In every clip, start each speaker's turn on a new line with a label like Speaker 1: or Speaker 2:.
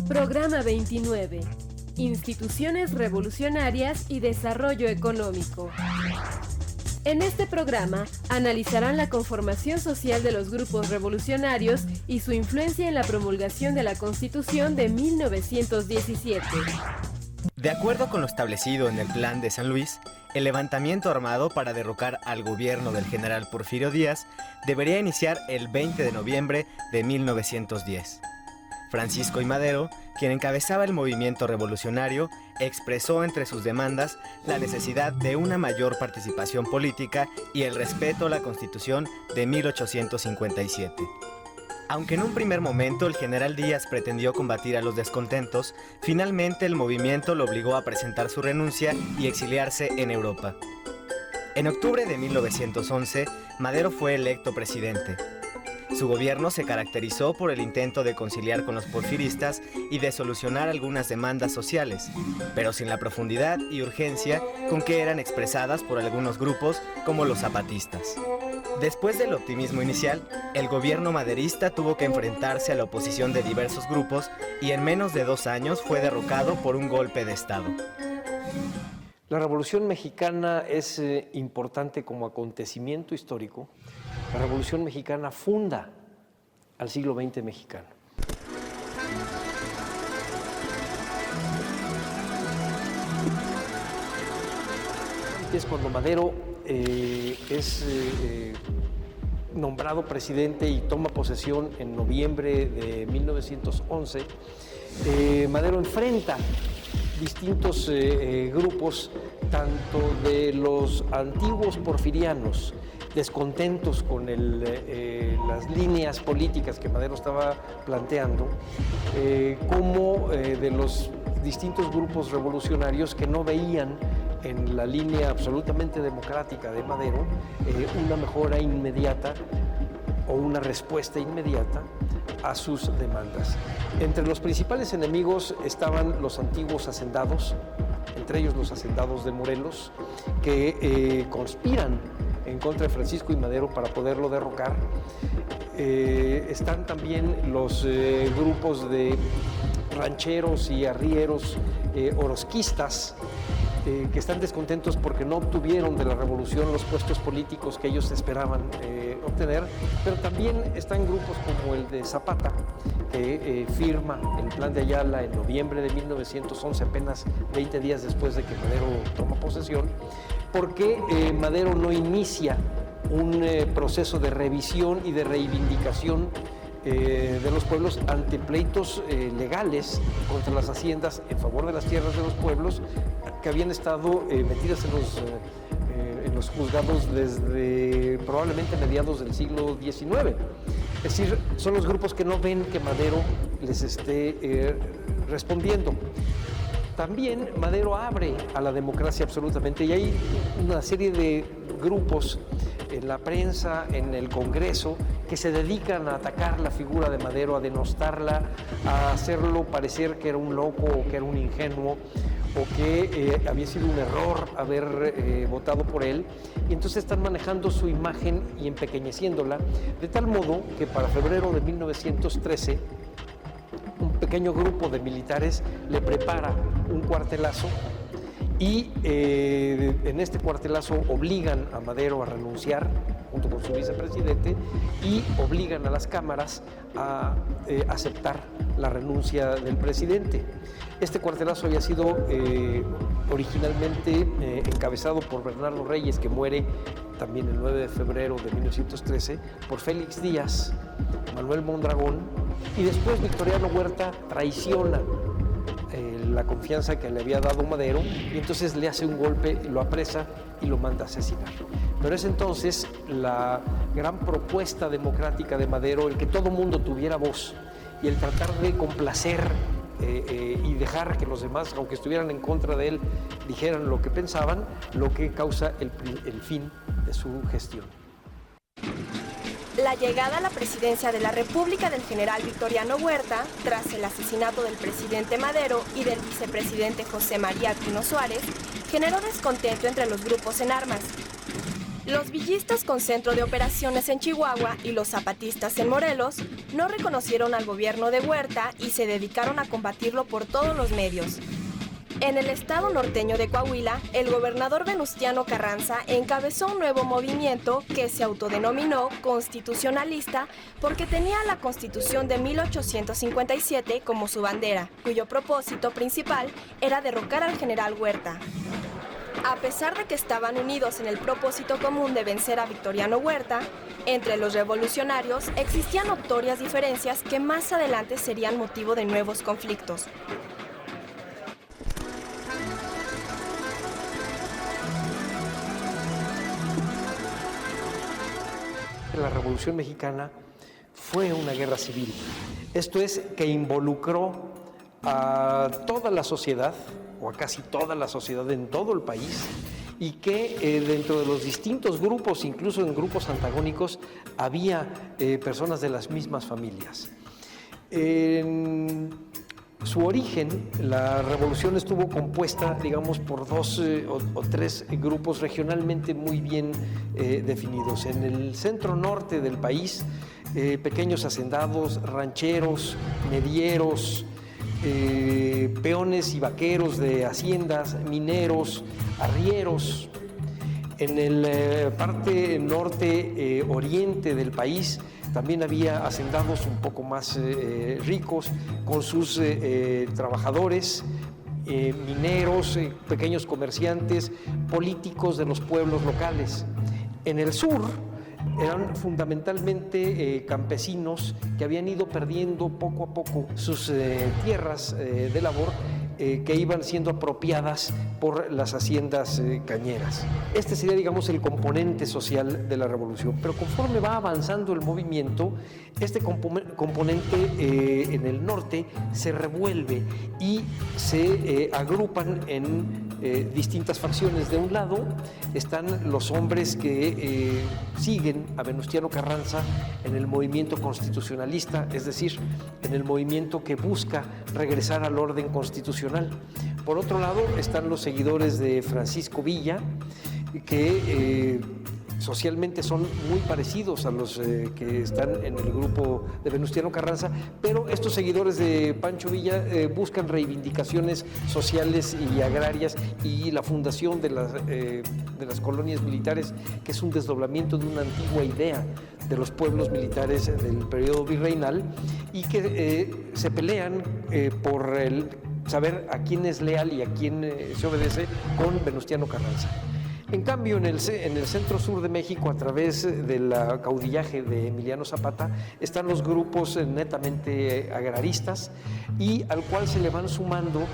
Speaker 1: Programa 29. Instituciones revolucionarias y desarrollo económico. En este programa analizarán la conformación social de los grupos revolucionarios y su influencia en la promulgación de la Constitución de 1917.
Speaker 2: De acuerdo con lo establecido en el Plan de San Luis, el levantamiento armado para derrocar al gobierno del general Porfirio Díaz debería iniciar el 20 de noviembre de 1910. Francisco I. Madero, quien encabezaba el movimiento revolucionario, expresó entre sus demandas la necesidad de una mayor participación política y el respeto a la Constitución de 1857. Aunque en un primer momento el general Díaz pretendió combatir a los descontentos, finalmente el movimiento lo obligó a presentar su renuncia y exiliarse en Europa. En octubre de 1911, Madero fue electo presidente. Su gobierno se caracterizó por el intento de conciliar con los porfiristas y de solucionar algunas demandas sociales, pero sin la profundidad y urgencia con que eran expresadas por algunos grupos como los zapatistas. Después del optimismo inicial, el gobierno maderista tuvo que enfrentarse a la oposición de diversos grupos y en menos de 2 años fue derrocado por un golpe de Estado.
Speaker 3: La Revolución Mexicana es importante como acontecimiento histórico. La Revolución Mexicana funda al siglo XX mexicano. Es cuando Madero es nombrado presidente y toma posesión en noviembre de 1911. Madero enfrenta distintos grupos, tanto de los antiguos porfirianos, descontentos con las líneas políticas que Madero estaba planteando, como de los distintos grupos revolucionarios que no veían en la línea absolutamente democrática de Madero una mejora inmediata o una respuesta inmediata a sus demandas. Entre los principales enemigos estaban los antiguos hacendados, entre ellos los hacendados de Morelos, que conspiran en contra de Francisco I. Madero para poderlo derrocar. Están también los grupos de rancheros y arrieros orozquistas, que están descontentos porque no obtuvieron de la revolución los puestos políticos que ellos esperaban obtener, pero también están grupos como el de Zapata, que firma el Plan de Ayala en noviembre de 1911, apenas 20 días después de que Madero toma posesión, porque Madero no inicia un proceso de revisión y de reivindicación de los pueblos ante pleitos legales contra las haciendas en favor de las tierras de los pueblos que habían estado metidas en los juzgados desde probablemente mediados del siglo XIX. Es decir, son los grupos que no ven que Madero les esté respondiendo. También Madero abre a la democracia absolutamente, y hay una serie de grupos en la prensa, en el Congreso, que se dedican a atacar la figura de Madero, a denostarla, a hacerlo parecer que era un loco o que era un ingenuo o que había sido un error haber votado por él, y entonces están manejando su imagen y empequeñeciéndola, de tal modo que para febrero de 1913 un pequeño grupo de militares le prepara un cuartelazo y en este cuartelazo obligan a Madero a renunciar junto con su vicepresidente y obligan a las cámaras a aceptar la renuncia del presidente. Este cuartelazo había sido originalmente encabezado por Bernardo Reyes, que muere también el 9 de febrero de 1913, por Félix Díaz, Manuel Mondragón, y después Victoriano Huerta traiciona la confianza que le había dado Madero y entonces le hace un golpe, lo apresa y lo manda a asesinar. Pero es entonces la gran propuesta democrática de Madero, el que todo mundo tuviera voz y el tratar de complacer y dejar que los demás, aunque estuvieran en contra de él, dijeran lo que pensaban, lo que causa el fin de su gestión.
Speaker 4: La llegada a la presidencia de la República del general Victoriano Huerta, tras el asesinato del presidente Madero y del vicepresidente José María Aquino Suárez, generó descontento entre los grupos en armas. Los villistas con centro de operaciones en Chihuahua y los zapatistas en Morelos no reconocieron al gobierno de Huerta y se dedicaron a combatirlo por todos los medios. En el estado norteño de Coahuila, el gobernador Venustiano Carranza encabezó un nuevo movimiento que se autodenominó constitucionalista porque tenía la Constitución de 1857 como su bandera, cuyo propósito principal era derrocar al general Huerta. A pesar de que estaban unidos en el propósito común de vencer a Victoriano Huerta, entre los revolucionarios existían notorias diferencias que más adelante serían motivo de nuevos conflictos.
Speaker 3: La Revolución Mexicana fue una guerra civil. Esto es, que involucró a toda la sociedad, o a casi toda la sociedad en todo el país, y que dentro de los distintos grupos, incluso en grupos antagónicos, había personas de las mismas familias. En su origen, la revolución estuvo compuesta, digamos, por dos o tres grupos regionalmente muy bien definidos. En el centro norte del país, pequeños hacendados, rancheros, medieros, peones y vaqueros de haciendas, mineros, arrieros. En el parte norte oriente del país también había hacendados un poco más ricos con sus trabajadores, mineros, pequeños comerciantes, políticos de los pueblos locales. En el sur eran fundamentalmente campesinos que habían ido perdiendo poco a poco sus tierras de labor que iban siendo apropiadas por las haciendas cañeras. Este sería, digamos, el componente social de la revolución. Pero conforme va avanzando el movimiento, este componente en el norte se revuelve y se agrupan en distintas facciones. De un lado están los hombres que siguen a Venustiano Carranza en el movimiento constitucionalista, es decir, en el movimiento que busca regresar al orden constitucional. Por otro lado están los seguidores de Francisco Villa, que socialmente son muy parecidos a los que están en el grupo de Venustiano Carranza, pero estos seguidores de Pancho Villa buscan reivindicaciones sociales y agrarias y la fundación de las colonias militares, que es un desdoblamiento de una antigua idea de los pueblos militares del periodo virreinal, y que se pelean por saber a quién es leal y a quién se obedece con Venustiano Carranza. En cambio, en el centro sur de México, a través del caudillaje de Emiliano Zapata, están los grupos netamente agraristas, y al cual se le van sumando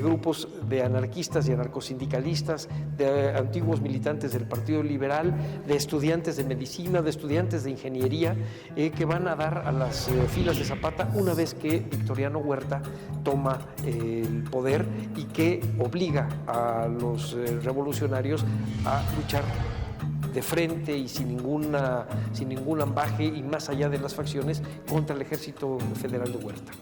Speaker 3: grupos de anarquistas y anarcosindicalistas, de antiguos militantes del Partido Liberal, de estudiantes de medicina, de estudiantes de ingeniería, que van a dar a las filas de Zapata una vez que Victoriano Huerta toma el poder y que obliga a los revolucionarios a luchar de frente y sin ningún ambaje y más allá de las facciones contra el ejército federal de Huerta.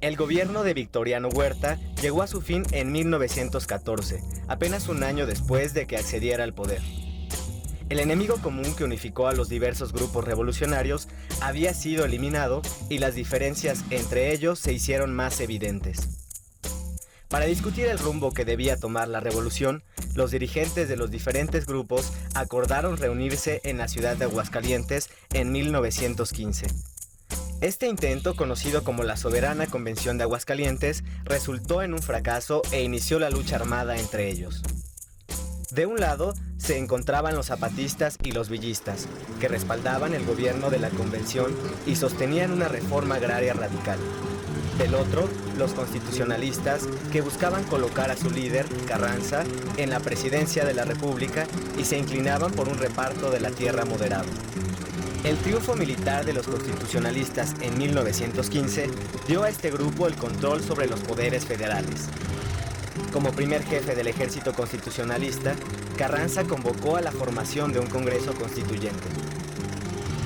Speaker 2: El gobierno de Victoriano Huerta llegó a su fin en 1914, apenas un año después de que accediera al poder. El enemigo común que unificó a los diversos grupos revolucionarios había sido eliminado y las diferencias entre ellos se hicieron más evidentes. Para discutir el rumbo que debía tomar la revolución, los dirigentes de los diferentes grupos acordaron reunirse en la ciudad de Aguascalientes en 1915. Este intento, conocido como la Soberana Convención de Aguascalientes, resultó en un fracaso e inició la lucha armada entre ellos. De un lado se encontraban los zapatistas y los villistas, que respaldaban el gobierno de la convención y sostenían una reforma agraria radical. Del otro, los constitucionalistas, que buscaban colocar a su líder, Carranza, en la presidencia de la República y se inclinaban por un reparto de la tierra moderado. El triunfo militar de los constitucionalistas en 1915 dio a este grupo el control sobre los poderes federales. Como primer jefe del ejército constitucionalista, Carranza convocó a la formación de un Congreso Constituyente.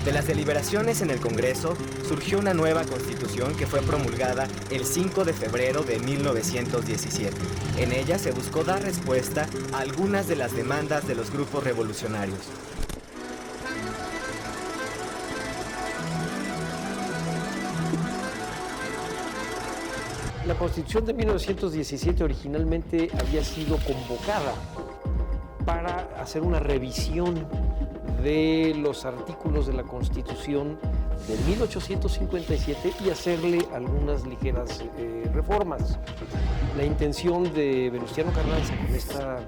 Speaker 2: De las deliberaciones en el Congreso surgió una nueva Constitución que fue promulgada el 5 de febrero de 1917. En ella se buscó dar respuesta a algunas de las demandas de los grupos revolucionarios.
Speaker 3: La Constitución de 1917 originalmente había sido convocada para hacer una revisión de los artículos de la Constitución de 1857 y hacerle algunas ligeras reformas. La intención de Venustiano Carranza con esta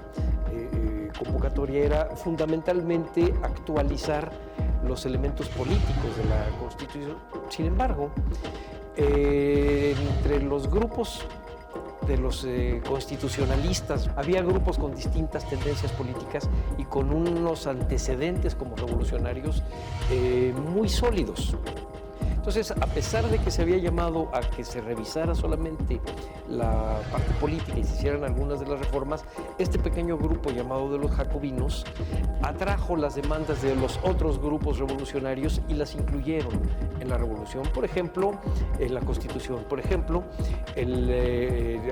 Speaker 3: convocatoria era fundamentalmente actualizar los elementos políticos de la Constitución. Sin embargo, entre los grupos de los constitucionalistas había grupos con distintas tendencias políticas y con unos antecedentes como revolucionarios muy sólidos. Entonces, a pesar de que se había llamado a que se revisara solamente la parte política y se hicieran algunas de las reformas, este pequeño grupo llamado de los jacobinos atrajo las demandas de los otros grupos revolucionarios y las incluyeron en la revolución. Por ejemplo, en la Constitución. Por ejemplo,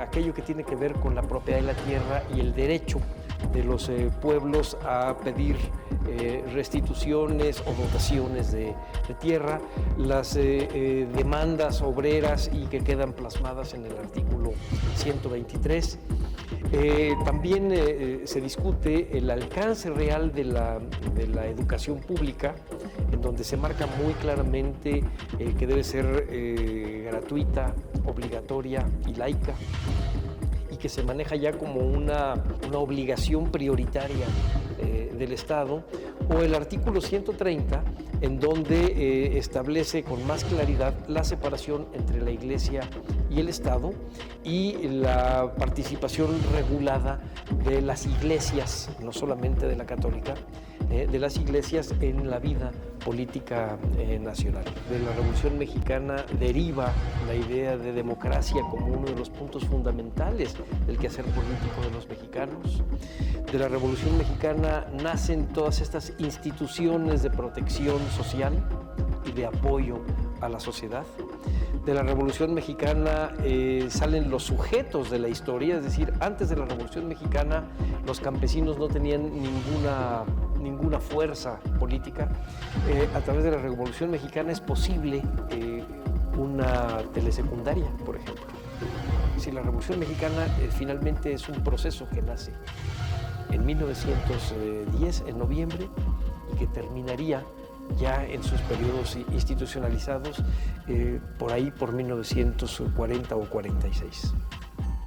Speaker 3: aquello que tiene que ver con la propiedad de la tierra y el derecho de los pueblos a pedir restituciones o dotaciones de tierra, las demandas obreras y que quedan plasmadas en el artículo 123. También se discute el alcance real de la educación pública, en donde se marca muy claramente que debe ser gratuita, obligatoria y laica, y que se maneja ya como una obligación prioritaria del Estado, o el artículo 130, en donde establece con más claridad la separación entre la Iglesia y el Estado y la participación regulada de las iglesias, no solamente de la católica, de las iglesias en la vida política nacional. De la Revolución Mexicana deriva la idea de democracia como uno de los puntos fundamentales del quehacer político de los mexicanos. De la Revolución Mexicana nacen todas estas instituciones de protección social y de apoyo a la sociedad. De la Revolución Mexicana salen los sujetos de la historia, es decir, antes de la Revolución Mexicana los campesinos no tenían ninguna fuerza política. A través de la Revolución Mexicana es posible una telesecundaria, por ejemplo. Si la Revolución Mexicana finalmente es un proceso que nace en 1910, en noviembre, y que terminaría ya en sus periodos institucionalizados por ahí por 1940 o 46.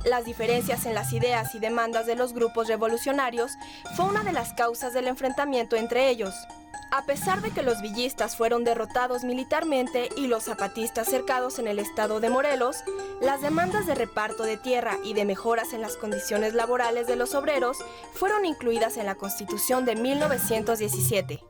Speaker 4: Las diferencias en las ideas y demandas de los grupos revolucionarios fue una de las causas del enfrentamiento entre ellos. A pesar de que los villistas fueron derrotados militarmente y los zapatistas cercados en el estado de Morelos, las demandas de reparto de tierra y de mejoras en las condiciones laborales de los obreros fueron incluidas en la Constitución de 1917.